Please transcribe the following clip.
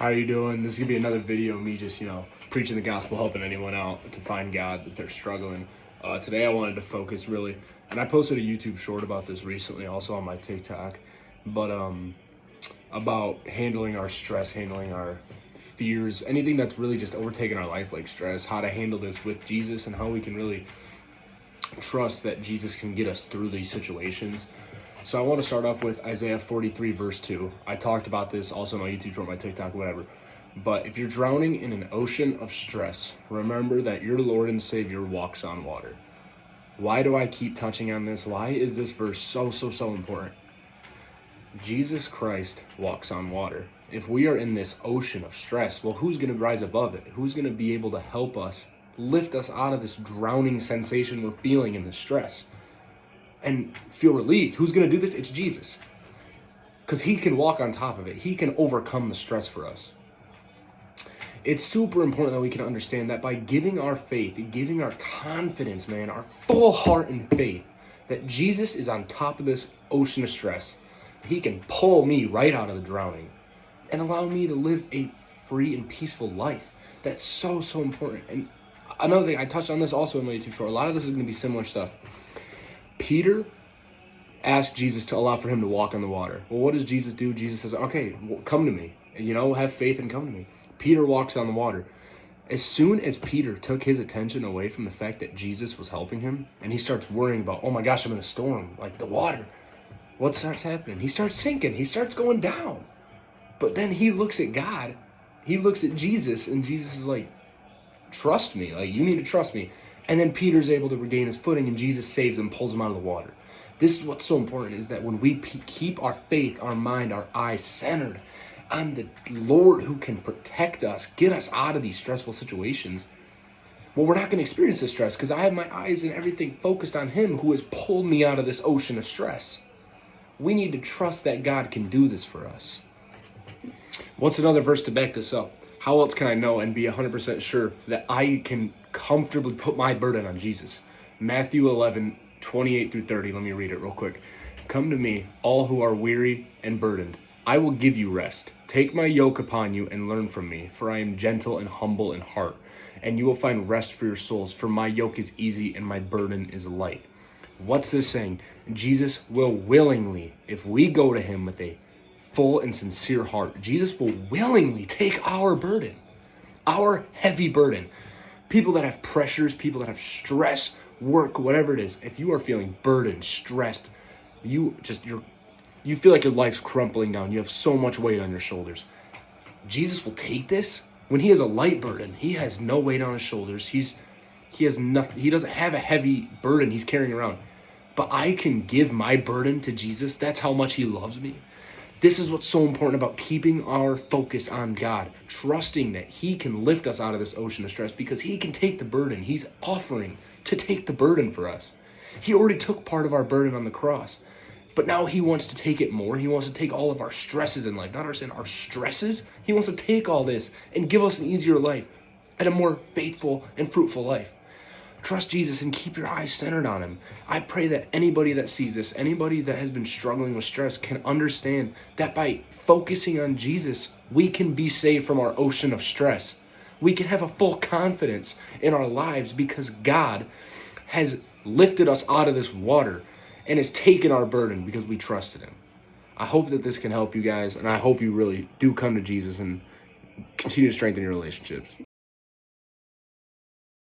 How are you doing? This is gonna be another video of me just, preaching the gospel, helping anyone out to find God that they're struggling. Today I wanted to focus really, and I posted a YouTube short about this recently, also on my TikTok, but about handling our stress, handling our fears, anything that's really just overtaken our life like stress, how to handle this with Jesus, and how we can really trust that Jesus can get us through these situations. So I want to start off with Isaiah 43 verse 2. I talked about this also on my YouTube short, my TikTok, whatever. But if you're drowning in an ocean of stress, remember that your Lord and Savior walks on water. Why do I keep touching on this? Why is this verse so important? Jesus Christ walks on water. If we are in this ocean of stress, well, who's going to rise above it? Who's going to be able to help us, lift us out of this drowning sensation we're feeling in the stress and feel relieved? Who's going to do this? It's Jesus. Because he can walk on top of it. He can overcome the stress for us. It's super important that we can understand that by giving our faith, giving our confidence, our full heart and faith, that Jesus is on top of this ocean of stress, he can pull me right out of the drowning and allow me to live a free and peaceful life. That's so important. And another thing, I touched on this also in my YouTube short. A lot of this is going to be similar stuff. Peter asked Jesus to allow for him to walk on the water. Well, what does Jesus do? Jesus says, okay, come to me. Have faith and come to me. Peter walks on the water. As soon as Peter took his attention away from the fact that Jesus was helping him, and he starts worrying about, oh my gosh, I'm in a storm, like the water, what starts happening? He starts sinking. He starts going down. But then he looks at God. He looks at Jesus, and Jesus is like, trust me. Like, you need to trust me. And then Peter's able to regain his footing, and Jesus saves him, pulls him out of the water. This is what's so important, is that when we keep our faith, our mind, our eyes centered on the Lord who can protect us, get us out of these stressful situations, well, we're not going to experience this stress because I have my eyes and everything focused on him who has pulled me out of this ocean of stress. We need to trust that God can do this for us. What's another verse to back this up? How else can I know and be 100% sure that I can comfortably put my burden on Jesus? Matthew 11, 28 through 30. Let me read it real quick. Come to me, all who are weary and burdened. I will give you rest. Take my yoke upon you and learn from me, for I am gentle and humble in heart, and you will find rest for your souls, for my yoke is easy and my burden is light. What's this saying? Jesus will willingly, if we go to him with a full and sincere heart, Jesus will willingly take our burden, our heavy burden. People that have pressures, people that have stress, work, whatever it is, if you are feeling burdened, stressed, you feel like your life's crumpling down, you have so much weight on your shoulders, Jesus will take this. When he has a light burden, he has no weight on his shoulders. He doesn't have a heavy burden he's carrying around. But I can give my burden to Jesus. That's how much he loves me. This is what's so important about keeping our focus on God, trusting that he can lift us out of this ocean of stress because he can take the burden. He's offering to take the burden for us. He already took part of our burden on the cross, but now he wants to take it more. He wants to take all of our stresses in life, not our stresses. He wants to take all this and give us an easier life and a more faithful and fruitful life. Trust Jesus and keep your eyes centered on him. I pray that anybody that sees this, anybody that has been struggling with stress, can understand that by focusing on Jesus, we can be saved from our ocean of stress. We can have a full confidence in our lives because God has lifted us out of this water and has taken our burden because we trusted him. I hope that this can help you guys, and I hope you really do come to Jesus and continue to strengthen your relationships.